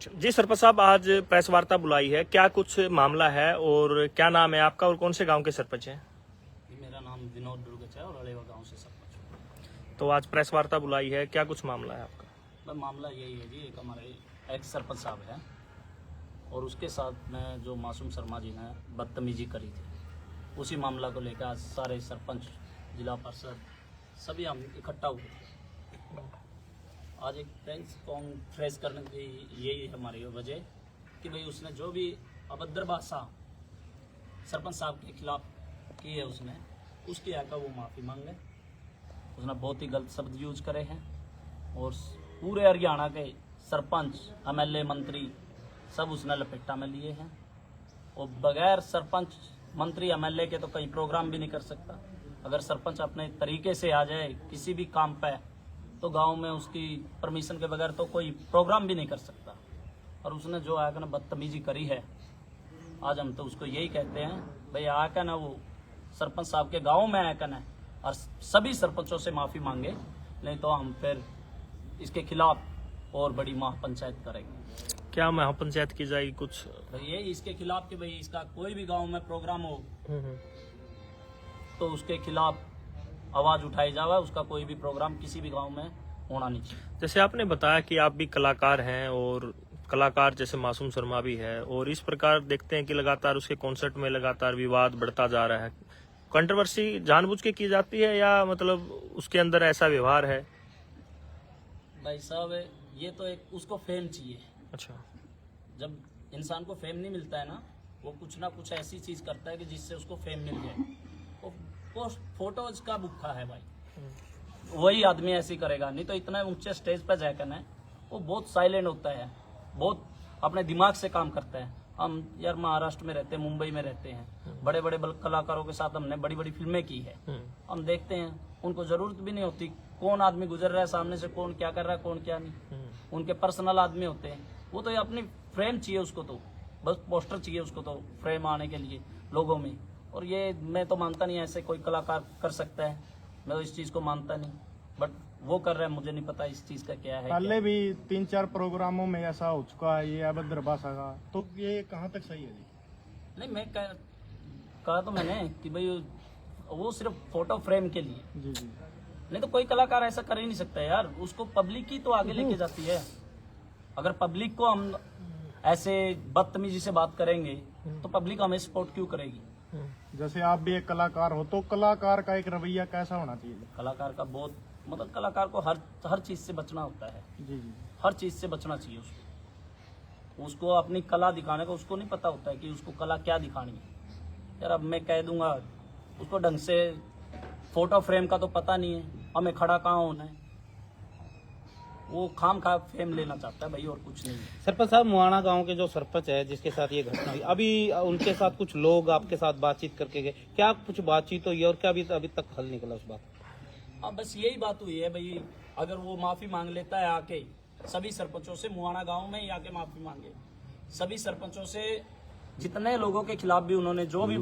जी सरपंच साहब, आज प्रेस वार्ता बुलाई है, क्या कुछ मामला है और क्या नाम है आपका और कौन से गांव के सरपंच हैं? मेरा नाम विनोद दुर्गच है और अलेवा गांव से सरपंच हूँ। तो आज प्रेस वार्ता बुलाई है, क्या कुछ मामला है आपका? तो मामला यही है जी, एक हमारे एक्स सरपंच साहब हैं और उसके साथ में जो मासूम शर्मा जी ने बदतमीजी करी थी, उसी मामला को लेकर आज सारे सरपंच, जिला परिषद सभी हम इकट्ठा हुए थे। आज एक प्रेस कॉन्फ्रेंस करने की यही हमारी वजह कि भाई उसने जो भी अभद्र भाषा सरपंच साहब के खिलाफ की है उसने, उसकी आकर वो माफ़ी मांगे। उसने बहुत ही गलत शब्द यूज करे हैं और पूरे हरियाणा के सरपंच, एमएलए, मंत्री सब उसने लपेटा में लिए हैं और बगैर सरपंच, मंत्री, एमएलए के तो कई प्रोग्राम भी नहीं कर सकता। अगर सरपंच अपने तरीके से आ जाए किसी भी काम पे तो गांव में उसकी परमिशन के बगैर तो कोई प्रोग्राम भी नहीं कर सकता। और उसने जो आकर ना बदतमीजी करी है, आज हम तो उसको यही कहते हैं भाई आकर ना वो सरपंच साहब के गांव में आकर ना और सभी सरपंचों से माफ़ी मांगे, नहीं तो हम फिर इसके खिलाफ और बड़ी महापंचायत करेंगे। क्या महापंचायत की जाएगी कुछ? भाई ये इसके खिलाफ कि भाई इसका कोई भी गांव में प्रोग्राम हो तो उसके खिलाफ आवाज उठाई जाए, उसका कोई भी प्रोग्राम किसी भी गांव में होना नहीं चाहिए। जैसे आपने बताया कि आप भी कलाकार हैं और कलाकार जैसे मासूम शर्मा भी है, और इस प्रकार देखते हैं कि लगातार उसके कॉन्सर्ट में लगातार विवाद बढ़ता जा रहा है। कंट्रोवर्सी जानबूझ के की जाती है या मतलब उसके अंदर ऐसा व्यवहार है? भाई साहब ये तो एक उसको फेम चाहिए। अच्छा, जब इंसान को फेम नहीं मिलता है ना, वो कुछ ना कुछ ऐसी चीज करता है कि जिससे उसको फेम मिल जाए। वो फोटोज का भूखा है भाई, वही आदमी ऐसी करेगा, नहीं तो इतना ऊंचे स्टेज पर जाकर ना वो बहुत साइलेंट होता है, बहुत अपने दिमाग से काम करता है। हम यार महाराष्ट्र में रहते हैं, मुंबई में रहते हैं, बड़े बड़े कलाकारों के साथ हमने बड़ी बड़ी फिल्में की है। हम देखते हैं उनको जरूरत भी नहीं होती कौन आदमी गुजर रहा है सामने से, कौन क्या कर रहा है, कौन क्या नहीं। उनके पर्सनल आदमी होते हैं, वो तो ये अपनी फ्रेम चाहिए उसको, तो बस पोस्टर चाहिए उसको तो फ्रेम आने के लिए लोगों में। और ये मैं तो मानता नहीं ऐसे कोई कलाकार कर सकता है, मैं तो इस चीज़ को मानता नहीं, बट वो कर रहा है, मुझे नहीं पता इस चीज़ का क्या है। पहले भी 3-4 प्रोग्रामों में ऐसा हो चुका है ये अभद्र भाषा का, तो ये कहाँ तक सही है जी? नहीं, मैं कहा तो मैंने कि भाई वो सिर्फ फोटो फ्रेम के लिए, जी जी। नहीं तो कोई कलाकार ऐसा कर ही नहीं सकता यार। उसको पब्लिक ही तो आगे लेके जाती है। अगर पब्लिक को हम ऐसे बदतमीजी से बात करेंगे तो पब्लिक हमें सपोर्ट क्यों करेगी? जैसे आप भी एक कलाकार हो, तो कलाकार का एक रवैया कैसा होना चाहिए जी? कलाकार का बहुत मतलब कलाकार को हर चीज से बचना होता है। जी जी। हर चीज से बचना चाहिए उसको अपनी कला दिखाने का उसको नहीं पता होता है कि उसको कला क्या दिखानी है। यार अब मैं कह दूंगा उसको ढंग से फोटो फ्रेम का तो पता नहीं है, हमें खड़ा कहाँ होना है, वो खाम खा फेम लेना चाहता है भाई, और कुछ नहीं है। सरपंच साहब, मुआना गांव के जो सरपंच है जिसके साथ ये घटना हुई, अभी उनके साथ कुछ लोग आपके साथ बातचीत करके गए, क्या कुछ बातचीत हुई और क्या अभी तक हल निकला उस बात? अब बस यही बात हुई है भाई, अगर वो माफी मांग लेता है आके सभी सरपंचों से, मुआना गांव में ही आके माफी मांगे सभी सरपंचों से, जितने लोगों के खिलाफ भी उन्होंने जो भी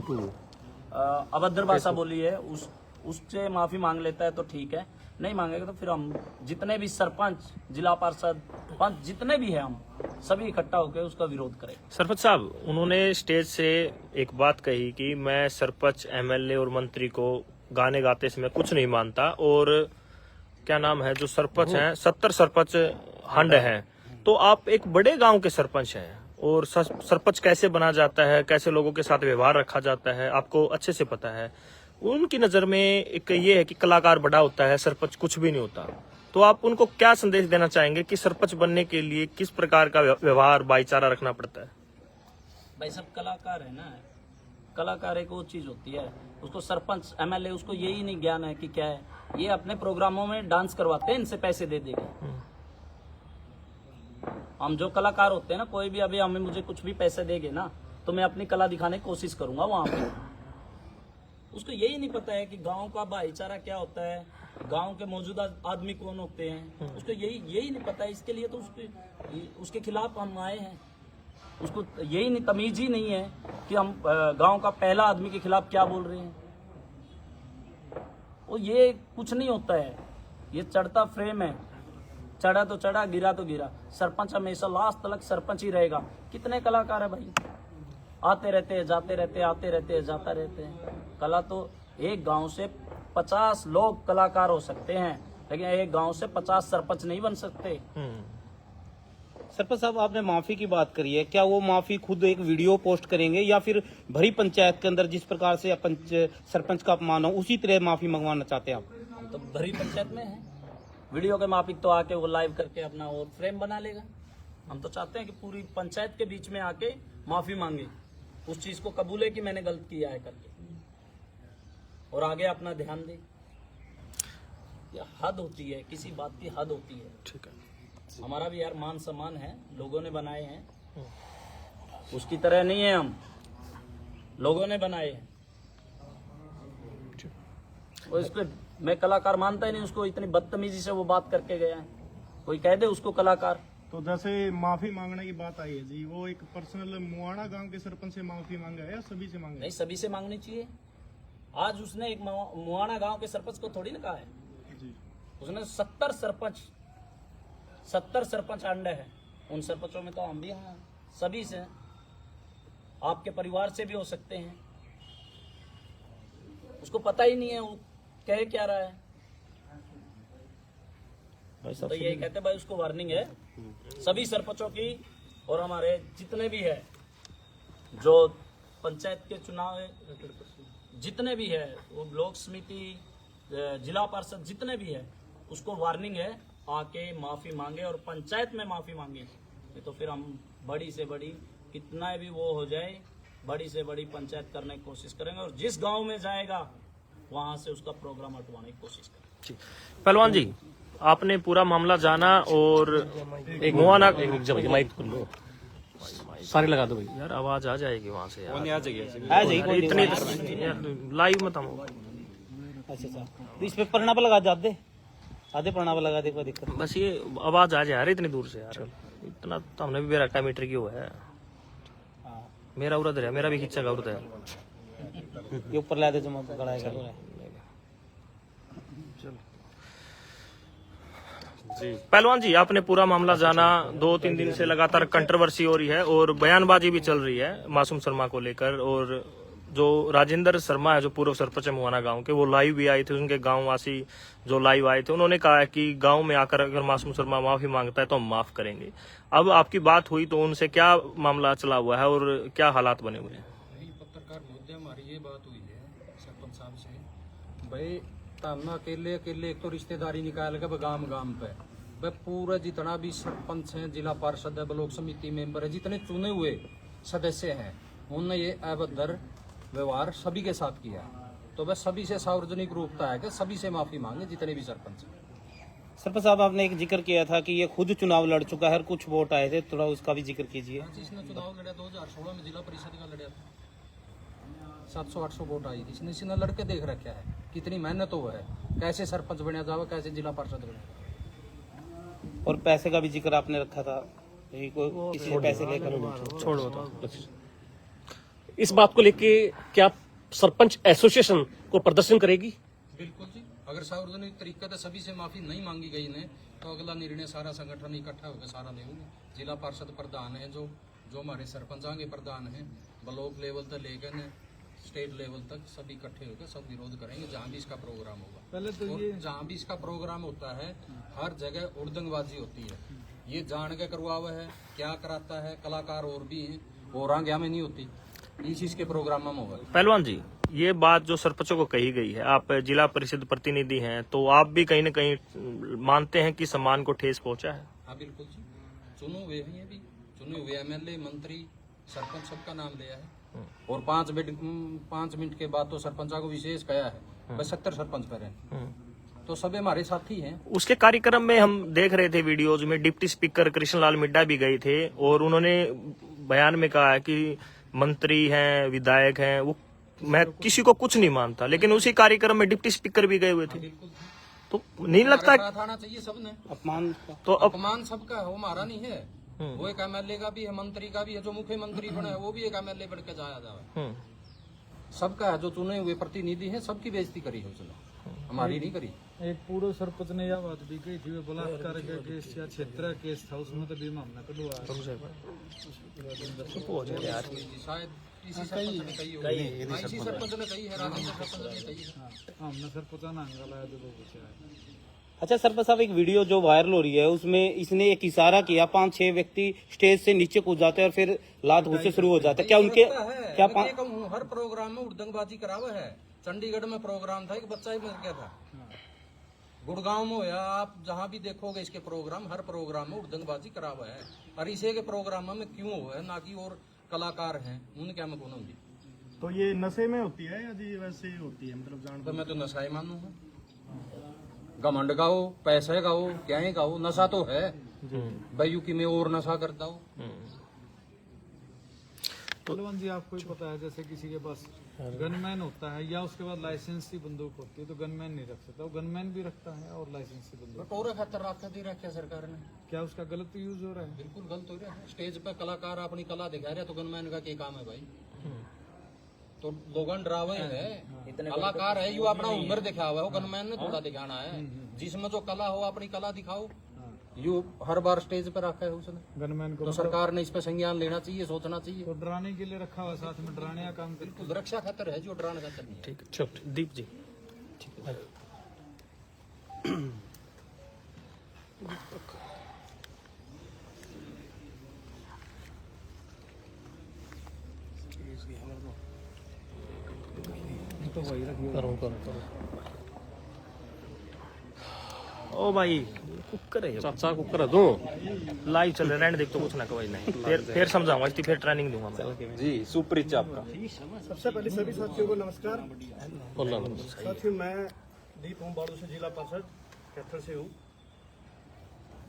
अभद्र भाषा बोली है उससे माफी मांग लेता है तो ठीक है, नहीं मांगेगा तो फिर हम जितने भी सरपंच, जिला पार्षद, पंच जितने भी हैं, हम सभी इकट्ठा होकर उसका विरोध करें। सरपंच साहब, उन्होंने स्टेज से एक बात कही कि मैं सरपंच, एमएलए और मंत्री को गाने गाते समय कुछ नहीं मानता, और क्या नाम है जो सरपंच हैं 70 सरपंच हंड हैं, तो आप एक बड़े गांव के सरपंच हैं और सरपंच कैसे बना जाता है, कैसे लोगों के साथ व्यवहार रखा जाता है, आपको अच्छे से पता है। उनकी नजर में एक ये है कि कलाकार बड़ा होता है, सरपंच कुछ भी नहीं होता, तो आप उनको क्या संदेश देना चाहेंगे कि सरपंच बनने के लिए किस प्रकार का व्यवहार, भाईचारा रखना पड़ता है? भाई सब कलाकार है ना, कलाकार एक वो चीज होती है, उसको सरपंच, एमएलए उसको यही नहीं ज्ञान है कि क्या है, ये अपने प्रोग्रामों में डांस करवाते हैं, इनसे पैसे दे देंगे। हम जो कलाकार होते हैं ना, कोई भी अभी हमें मुझे कुछ भी पैसे देंगे ना तो मैं अपनी कला दिखाने की कोशिश करूंगा वहां पे। उसको यही नहीं पता है कि गांव का भाईचारा क्या होता है, गांव के मौजूदा आदमी कौन होते हैं, उसको यही नहीं पता है। इसके लिए तो उसके खिलाफ हम आए हैं। उसको यही नहीं, तमीज ही नहीं है कि हम गांव का पहला आदमी के खिलाफ क्या बोल रहे हैं। वो ये कुछ नहीं होता है, ये चढ़ता फ्रेम है। चढ़ा तो चढ़ा, गिरा तो गिरा। सरपंच हमेशा लास्ट तक सरपंच ही रहेगा। कितने कलाकार है भाई, आते रहते हैं, जाते रहते हैं, आते रहते हैं, जाता रहते हैं। कला तो एक गांव से 50 लोग कलाकार हो सकते हैं, लेकिन एक गांव से 50 सरपंच नहीं बन सकते। सरपंच साहब, आपने माफी की बात करी है, क्या वो माफी खुद एक वीडियो पोस्ट करेंगे या फिर भरी पंचायत के अंदर जिस प्रकार से सरपंच का अपमान हो उसी तरह माफी मंगवाना चाहते हैं आप? हम तो भरी पंचायत में हैं, वीडियो के माफिक तो आके वो लाइव करके अपना और फ्रेम बना लेगा। हम तो चाहते हैं कि पूरी पंचायत के बीच में आके माफी मांगे, उस चीज को कबूले कि मैंने गलत किया है करके, और आगे अपना ध्यान दे। ये हद होती है, किसी बात की हद होती है। ठीक है, हमारा भी यार मान सम्मान है, लोगों ने बनाए हैं, उसकी तरह नहीं है हम, लोगों ने बनाए हैं। और इसको मैं कलाकार मानता ही नहीं उसको, इतनी बदतमीजी से वो बात करके गया है। कोई कह दे उसको कलाकार। तो जैसे माफी मांगने की बात आई है जी, वो एक पर्सनल मुआना गांव के सरपंच से माफी मांगा है या सभी से मांगा है? नहीं, सभी से मांगनी चाहिए। आज उसने एक मुआना गांव के सरपंच को थोड़ी ना कहा है जी। उसने 70 सरपंच अंडे हैं। उन सरपंचों में तो हम भी हैं, सभी से, आपके परिवार से भी हो सकते हैं। उसको पता ही नहीं है वो कह क्या रहा है। तो ये कहते भाई उसको वार्निंग है सभी सरपंचों की, और हमारे जितने भी है जो पंचायत के चुनाव जितने भी है, वो ब्लॉक समिति, जिला पार्षद जितने भी है, उसको वार्निंग है, आके माफी मांगे और पंचायत में माफी मांगे। नहीं तो फिर हम बड़ी से बड़ी, कितना भी वो हो जाए, बड़ी से बड़ी पंचायत करने की कोशिश करेंगे, और जिस गांव में जाएगा वहां से उसका प्रोग्राम हटवाने की कोशिश करेंगे। पहलवान जी, आपने पूरा मामला जाना और एक मुआना माइक सारे लगा दो भाई, यार आवाज आ जाएगी वहां से यार। आ जाइए, कोई इतनी नहीं। लाइव मत हम। अच्छा, तो इस पे पढ़ना पे लगा जाते, आधे पढ़ना पे लगा दे, कोई दिक्कत बस ये आवाज आ जाए यार इतनी दूर से यार। इतना तो हमने भी बेरका मीटर की हुआ है। हाँ। मेरा उड़द है, मेरा भी खिंचा उड़द है। ये ऊपर ला दे, जो गड़ाएगा। पहलवान जी, आपने पूरा मामला जाना, 2-3 दिन से लगातार कंट्रोवर्सी हो रही है और बयानबाजी भी चल रही है मासूम शर्मा को लेकर। और जो राजेंद्र शर्मा है, जो पूर्व सरपंच है मुआना गांव के, वो लाइव भी आए थे। उनके गांव वासी जो लाइव आए थे, उन्होंने कहा है कि गांव में आकर अगर मासूम शर्मा माफी मांगता है तो हम माफ करेंगे। अब आपकी बात हुई तो उनसे क्या मामला चला हुआ है और क्या हालात बने हुए हैं? पत्रकार महोदय, हमारी ये बात हुई है सरपंच साहब से, भाई ताना अकेले एक तो रिश्तेदारी निकाल के गांव पे भाई पूरा जितना भी सरपंच है, जिला पार्षद है, ब्लॉक समिति मेंबर है, जितने चुने हुए सदस्य हैं, उन्होंने ये अभद्र व्यवहार सभी के साथ किया। तो बस सभी से सार्वजनिक रूपता है कि सभी से माफी मांगे, जितने भी सरपंच हैं। सरपंच साहब, आपने एक जिक्र किया था कि ये खुद चुनाव लड़ चुका है और कुछ वोट आए थे, थोड़ा उसका भी जिक्र कीजिए। जिसने चुनाव लड़ा 2016 में जिला परिषद का लड़ा था, 700-800 वोट आई थी। इसने लड़के देख रखा है कितनी मेहनत हो है, कैसे सरपंच बना जावे, कैसे जिला पार्षद बने। और पैसे का भी जिक्र आपने रखा था, किसी से पैसे लेकर छोड़ो तो। इस बात को लेके क्या सरपंच एसोसिएशन को प्रदर्शन करेगी? बिल्कुल जी, अगर सार्वजनिक तरीके से सभी से माफी नहीं मांगी गई ने तो अगला निर्णय सारा संगठन इकट्ठा होकर सारा लेंगे। जिला पार्षद प्रधान है, जो हमारे सरपंच आगे प्रधान है, ब्लॉक लेवल तक लेकर स्टेट लेवल तक सभी इकट्ठे होकर सब विरोध करेंगे जहाँ भी इसका प्रोग्राम होगा। पहले तो ये जहाँ भी इसका प्रोग्राम होता है हर जगह उड़दंगबाजी होती है, ये जान के करवावा है, क्या कराता है, कलाकार और भी हैं, और आगे हमें नहीं होती, इस चीज के प्रोग्राम में होगा। पहलवान जी, ये बात जो सरपंचों को कही गई है, आप जिला परिषद प्रतिनिधि हैं, तो आप भी कहीं न कहीं मानते हैं कि सम्मान को ठेस पहुंचा है? हाँ बिल्कुल जी, चुने हुए हैं, ये भी चुने हुए एमएलए, मंत्री, सरपंच सबका नाम लिया है, और 5 मिनट के बाद तो सरपंचा को विशेष कहा है, बस 70 सरपंच पर हैं, तो सब हमारे साथी हैं। उसके कार्यक्रम में हम देख रहे थे वीडियोज में, डिप्टी स्पीकर कृष्णलाल मिड्डा भी गए थे और उन्होंने बयान में कहा है कि मंत्री हैं, विधायक हैं, वो मैं किसी को कुछ नहीं मानता, लेकिन उसी कार्यक्रम में डिप्टी स्पीकर भी गए हुए थे। तो नहीं लगता साथ आना चाहिए सबने, अपमान तो अपमान सबका है, वो हमारा नहीं है, वो एक एमएलए का भी है, मंत्री का भी है, जो मुख्यमंत्री बना है वो भी एक एमएलए बन के जाया जाए, सबका है, जो चुने हुए प्रतिनिधि है सबकी बेइज्जती करी है उसने। हमारी नहीं करी। एक पूर्व सरपंच ने यह बात भी कही थी, वो बलात्कार का केस या क्षेत्र केस था, उसमें तो बीमा हमने कटवा शायद इसी सरपंच ने कही होगी। हाँ, इसी सरपंच ने कही है, राजेंद्र सरपंच ने कही है। हमने सरपंच नांगा लाया तो लोगों से आए। अच्छा सरपंच साहब, एक वीडियो जो वायरल हो रही है उसमें इसने एक इशारा किया, 5-6 व्यक्ति स्टेज से नीचे कूद जाते हैं और फिर लात घूसे शुरू हो जाते हैं। क्या उनके क्या मैं ये कहूँ, हर प्रोग्राम में उड़दंगबाजी करावा है। चंडीगढ़ में प्रोग्राम था, एक बच्चा ही मर गया था। गुड़गांव में होया, आप जहाँ भी देखोगे इसके प्रोग्राम, हर प्रोग्राम में उड़दंगबाजी करावा है। और इसे के प्रोग्राम में क्यों हुआ है, ना कि और कलाकार हैं उनके में कौन होगी। तो ये नशे में होती है या जी वैसे ही होती है, मतलब जान तो मैं तो नशा ही मानूंगा। घमंड गाओ, पैसे गाओ, क्या ही गाओ, नशा तो है भाई। की मैं और नशा करता हूँ। बलवंत जी, आपको ही पता है, जैसे किसी के पास गनमैन होता है या उसके बाद लाइसेंसी बंदूक होती है, तो गनमैन नहीं रख सकता, वो गनमैन भी रखता है और लाइसेंसी बंदूक। पूरा खतर रखा दे रखा सरकार ने। क्या उसका गलत यूज हो रहा है? बिल्कुल गलत हो रहा है। स्टेज पे कलाकार अपनी कला दिखा रहे, तो गनमैन का क्या काम है भाई। तो लोगन डरावे है, कलाकार है, यू अपना हुनर दिखा हुआ है, वो गनमैन ने थोड़ा दिखाना है। जिसमें जो कला हो अपनी कला दिखाओ। यू हर बार स्टेज पे रखा है उसने, गनमैन को तो सरकार ने इस पे संज्ञान लेना चाहिए, सोचना चाहिए। तो डराने के लिए रखा हुआ, साथ में डराने का काम करते। बिल्कुल रक्षा खतर है, जो डराने खतर नहीं है। ठीक है, चलो दीप जी। ठीक है। करो। ओ भाई कुकर है, चाचा कुकर दो लाइव चल रहा है, रहने देख तो कुछ ना कहो नहीं, फिर समझाऊंगा, इसकी फिर ट्रेनिंग दूंगा मैं। जी सुप्रीत आपका। सबसे पहले सभी साथियों को नमस्कार। बोलना साथियों, मैं दीप हूँ, बाड़ू से जिला परिषद कैथल से हूँ।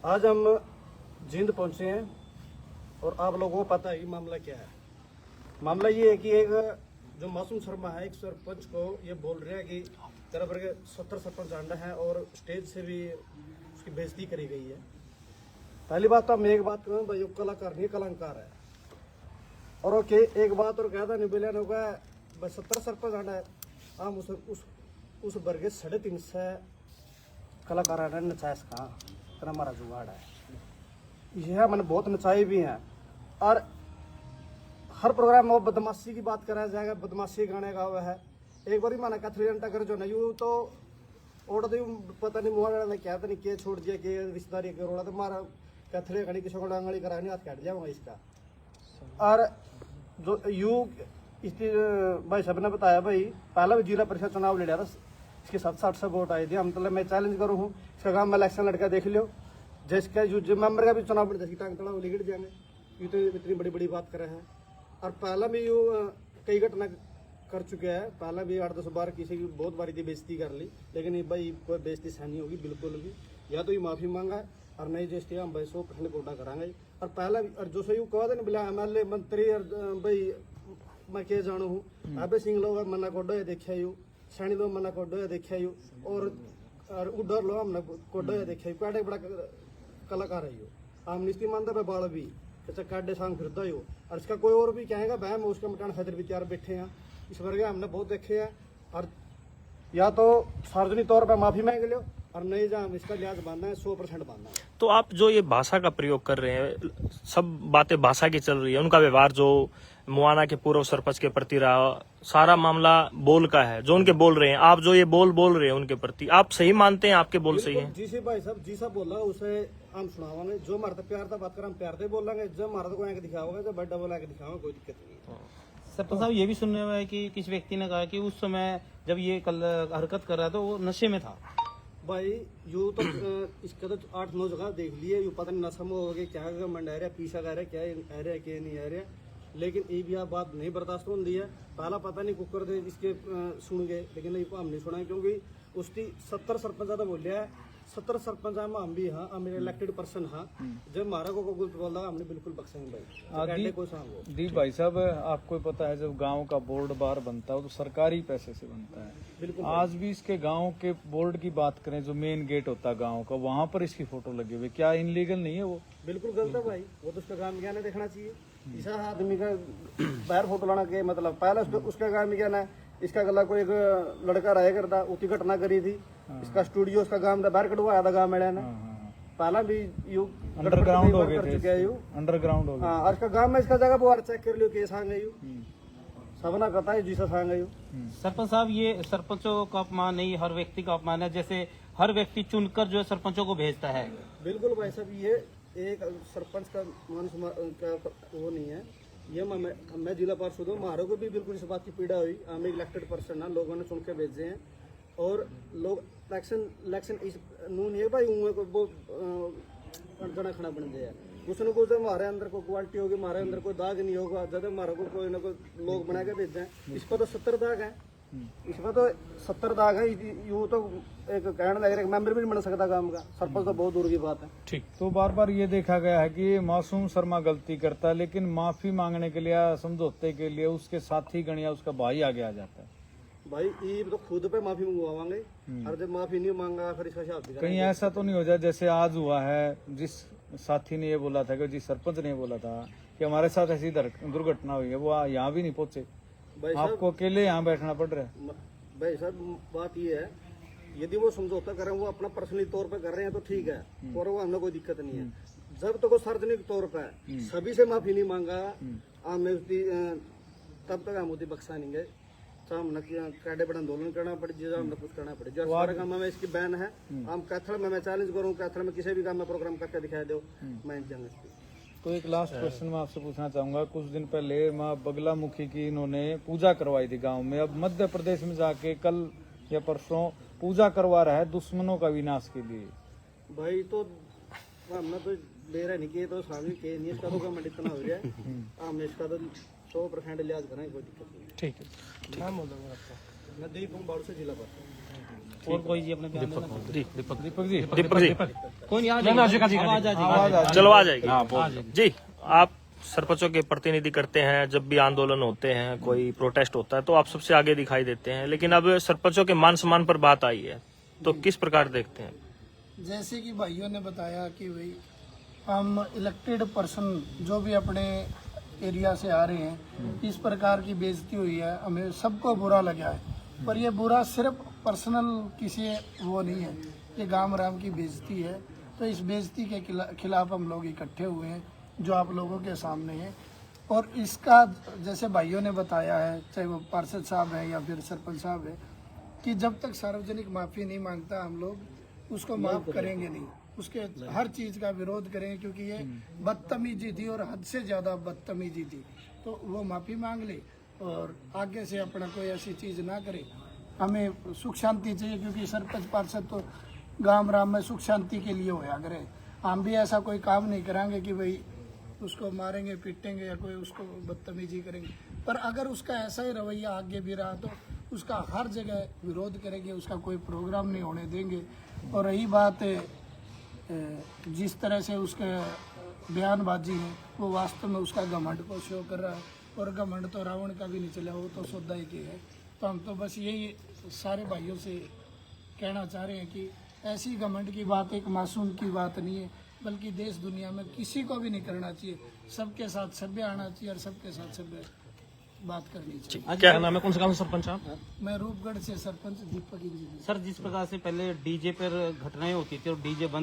आज हम जींद पहुंचे हैं और आप लोगों को पता है मामला क्या है। मामला ये है कि एक जो मासूम शर्मा है, एक सरपंच को ये बोल रहे हैं कि तेरा वर्ग 70 सरपंच आंडा है और स्टेज से भी उसकी बेइज्जती करी गई है। पहली बात तो मैं एक बात कहूँ भाई, वो कलाकार नहीं कलंकार है। और ओके, एक बात और कहता नहीं बोलिया होगा भाई 70 सरपंच आंडा है, हम उस वर्ग 350 कलाकार नचायस कहाँ तेरा हमारा जुगाड़ है। यह मैंने बहुत नचाए भी हैं और हर प्रोग्राम में वो बदमाशी की बात कराया जाएगा, बदमाशी गाने का हुआ है। एक बार ही माना कैथरी घंटा कर जो नहीं तो ओढ़ दे, पता नहीं मुआ ने क्या नहीं के छोड़ दिया के रिश्तेदारी के रोड़ा तो मारा कैथरी घड़ी किसी को डांगड़ी करानी हाथ काट जाऊंगा इसका। और जो यू इसकी भाई साहब ने बताया भाई, पहला भी जिला परिषद चुनाव ले लिया था, इसके 760 वोट आए थे। हम मतलब मैं चैलेंज करूँ हूँ, इसका काम में इलेक्शन लड़का देख लियो, जिसका जो मेंबर का भी चुनाव बढ़ जाएगी, टांग तड़ा गिर जाएंगे। ये तो इतनी बड़ी बड़ी बात करे हैं। और पहला भी यू कई घटना कर चुके हैं, पहला भी 8-10 बार किसी की बहुत बारी थी बेइज्जती कर ली, लेकिन ये भाई कोई बेइज्जती सहनी होगी बिल्कुल भी। या तो ये माफी मांगा है और नहीं जो स्टे हम भाई 100% कोटा कराएंगे। और पहला भी और जो सही कहा था ना बोला MLA मंत्री और भाई मैं क्या जानू हूँ, अबे सिंह लोग मना कोडो ये देखा यू, सैनी लोग मना कोडो ये देखा यू, और उधर लोग हमने कोडो ये देखा यू। काटे बड़ा कलाकार है यू, हम निश्चित मानते पे बाल भी अच्छा काटे सांग फिरता हो। और इसका कोई और भी कहेगा बहम उसका मटान खतर भी तैयार बैठे हैं, इस वर्ग हमने बहुत देखे हैं। और या तो सार्वजनिक तौर पर माफी मांग लो और नहीं जहाँ हम इसका लिहाज बांधना है, 100% बांधना है। तो आप जो ये भाषा का प्रयोग कर रहे हैं, सब बातें भाषा की चल रही है, उनका व्यवहार जो मुआना के पूर्व सरपंच के प्रति रहा, सारा मामला बोल का है, जो उनके बोल रहे हैं, आप जो ये बोल रहे हैं उनके प्रति, आप सही मानते हैं? आपके बोल सही है? जी सी भाई साहब, जी साहब बोला उसे हम सुनावांगे। जो हमारे प्यार था बात कर हम प्यार से बोलेंगे, जब हमारा को दिखाओगे, जब बड़ा बोला के दिखाओगे, कोई दिक्कत नहीं है। सरपंच साहब, ये भी सुनने में है कि किसी व्यक्ति ने कहा कि उस समय जब ये हरकत कर रहा था वो नशे में था। भाई यू तो इसका तो 8-9 जगह देख लिए, यू पता नहीं नशा में हो गया क्या गवर्नमेंट आ रहा है, पीछा कर रहा है, क्या आ रहा है क्या नहीं आ रहा है। लेकिन ये भी आप बात नहीं बर्दाश्त हो रही है। पहला पता नहीं कुकर थे इसके सुन गए, लेकिन ये हम नहीं सुना क्योंकि उसकी 70 सरपंच तो बोलिया है, 70 सरपंच हम भी हाँ, हम इलेक्टेड पर्सन हाँ। जब हमारा को कुछ बोल रहा हमने बिल्कुल बख्शेंगे भाई। दीप भाई साहब, आपको पता है जब गांव का बोर्ड बार बनता है तो सरकारी पैसे से बनता है। बिल्कुल आज भी इसके गांव के बोर्ड की बात करें, जो मेन गेट होता है गांव का, वहां पर इसकी फोटो लगी हुई, क्या इनलीगल नहीं है वो? बिल्कुल गलत है भाई, वो तो उसका काम क्या है देखना चाहिए। ऐसा आदमी का बाहर फोटो लाना के मतलब पहले उसका काम क्या है इसका गला कोई एक लड़का रहा करता उसकी घटना करी थी। इसका स्टूडियो उसका गांव बाहर कटवाया था गांव मेले ने। पहला भी यू अंडरग्राउंड हो कर गए चुका है यू। अंडरग्राउंड हो गए। हाँ, और इसका गांव में इसका जगह वो चेक कर लियो केस आ गई सबना कहता है जिसे आ गई। सरपंच साहब, ये सरपंचों का अपमान नहीं, हर व्यक्ति का अपमान है। जैसे हर व्यक्ति चुनकर जो है सरपंचों को भेजता है। बिल्कुल भाई साहब, ये एक सरपंच का मान का वो नहीं है। ये मैं जिला पार्षद हूँ, हमारे को भी बिल्कुल इस बात की पीड़ा हुई। हम एक इलेक्टेड पर्सन है, लोगों ने चुन के भेजे हैं और लोग इलेक्शन इस नू नहीं है भाई वो जना खड़ा बन गया। उसने को जब हमारे अंदर कोई क्वालिटी होगी, हमारे अंदर कोई दाग नहीं होगा, जब हमारे को कोई ना कोई लोग बना के भेजे हैं। इस पर तो 70 दाग है, इसमें तो 70 दाग है। यूँ तो एक कहने लग रहा है मेंबर भी नहीं बन सकता काम का, सरपंच तो बहुत दूर की बात है। ठीक। तो बार बार ये देखा गया है कि मासूम शर्मा गलती करता है, लेकिन माफी मांगने के लिए, समझौते के लिए उसके साथी गण या उसका भाई आगे आ जाता है। भाई ये तो खुद पे माफी मंगवाएंगे और जब माफी नहीं मांगा फिर इसका हिसाब भी कहीं ऐसा तो नहीं हो जाए जैसे आज हुआ है, जिस साथी ने ये बोला था कि जिस सरपंच ने बोला था कि हमारे साथ ऐसी दुर्घटना हुई है, वो यहाँ भी नहीं पहुंचे, भाई साहब आपको अकेले यहाँ बैठना पड़ रहा है। भाई साहब बात ये है, यदि वो समझौता कर रहे हैं, वो अपना पर्सनली तौर पे कर रहे हैं तो ठीक है और वो हमें कोई दिक्कत नहीं है। जब तक वो सार्वजनिक तौर पे सभी से माफी नहीं मांगा हमें तब तक हम उसकी बख्शा नहीं गए। हमने काटे बड़ा आंदोलन करना पड़े, जो हमने कुछ करना पड़े। जो सारे काम में इसकी बैन है, हम कैथल में मैं चैलेंज करूँ, कैथल में किसी भी काम में प्रोग्राम करके दिखाई दो, मैं जंग। तो एक लास्ट क्वेश्चन मैं आपसे पूछना चाहूंगा। कुछ दिन पहले माँ बगलामुखी की इन्होंने पूजा करवाई थी गांव में। अब मध्य प्रदेश में जाके कल या परसों पूजा करवा रहा है दुश्मनों का विनाश के लिए। भाई तो हमने तो बेरा नहीं किए तो स्वामी के नहीं, इसका तो गवर्नमेंट इतना हो जाए हमने इसका तो 100% लिहाज करेंगे, कोई दिक्कत नहीं। ठीक है। नाम हो जाएगा आपका? मैं दीप हूँ, बाड़ू से जिला पर। और कोई जी अपने बयान देना? दीपक जी दीपक जी कोई नहीं, आ जाएगी, आवाज आ जाएगी। चलो आ जाएगी जी। आप सरपंचों के प्रतिनिधि करते हैं, जब भी आंदोलन होते हैं, कोई प्रोटेस्ट होता है तो आप सबसे आगे दिखाई देते हैं, लेकिन अब सरपंचों के मान सम्मान पर बात आई है तो किस प्रकार देखते हैं? जैसे कि भाइयों ने बताया कि भाई हम इलेक्टेड पर्सन जो भी अपने एरिया से आ रहे हैं, इस प्रकार की बेइज्जती हुई है, हमें सबको बुरा लगा है। पर ये बुरा सिर्फ पर्सनल किसी वो नहीं है, ये गांव राम की बेइज्जती है। तो इस बेइज्जती के खिलाफ हम लोग इकट्ठे हुए हैं, जो आप लोगों के सामने है। और इसका जैसे भाइयों ने बताया है, चाहे वो पार्षद साहब है या फिर सरपंच साहब है, कि जब तक सार्वजनिक माफ़ी नहीं मांगता हम लोग उसको माफ़ करेंगे नहीं, उसके हर चीज़ का विरोध करेंगे, क्योंकि ये बदतमीजी थी और हद से ज़्यादा बदतमीजी थी। तो वो माफ़ी मांग ले और आगे से अपना कोई ऐसी चीज़ ना करे। हमें सुख शांति चाहिए, क्योंकि सरपंच पार्षद तो गांव राम में सुख शांति के लिए होया करे। हम भी ऐसा कोई काम नहीं करांगे कि भाई उसको मारेंगे पीटेंगे या कोई उसको बदतमीजी करेंगे। पर अगर उसका ऐसा ही रवैया आगे भी रहा तो उसका हर जगह विरोध करेंगे, उसका कोई प्रोग्राम नहीं होने देंगे। और रही बात जिस तरह से उसके बयानबाजी है, वो वास्तव में उसका घमंड को शो कर रहा है, और घमंड तो रावण का भी नहीं चला, वो तो सौदा ही की है। तो हम तो बस यही सारे भाइयों से कहना चाह रहे हैं कि ऐसी घमंड की बात एक मासूम की बात नहीं है, बल्कि देश दुनिया में किसी को भी नहीं करना चाहिए। सबके साथ सभ्य आना चाहिए और सबके साथ सभ्य बात करनी चाहिए। क्या नाम है, कौन सा गाँव से सरपंच आप? मैं रूपगढ़ से सरपंच दीपक इंजीनियर। सर, जिस प्रकार से पहले डीजे पर घटनाएं होती थी और डीजे बंद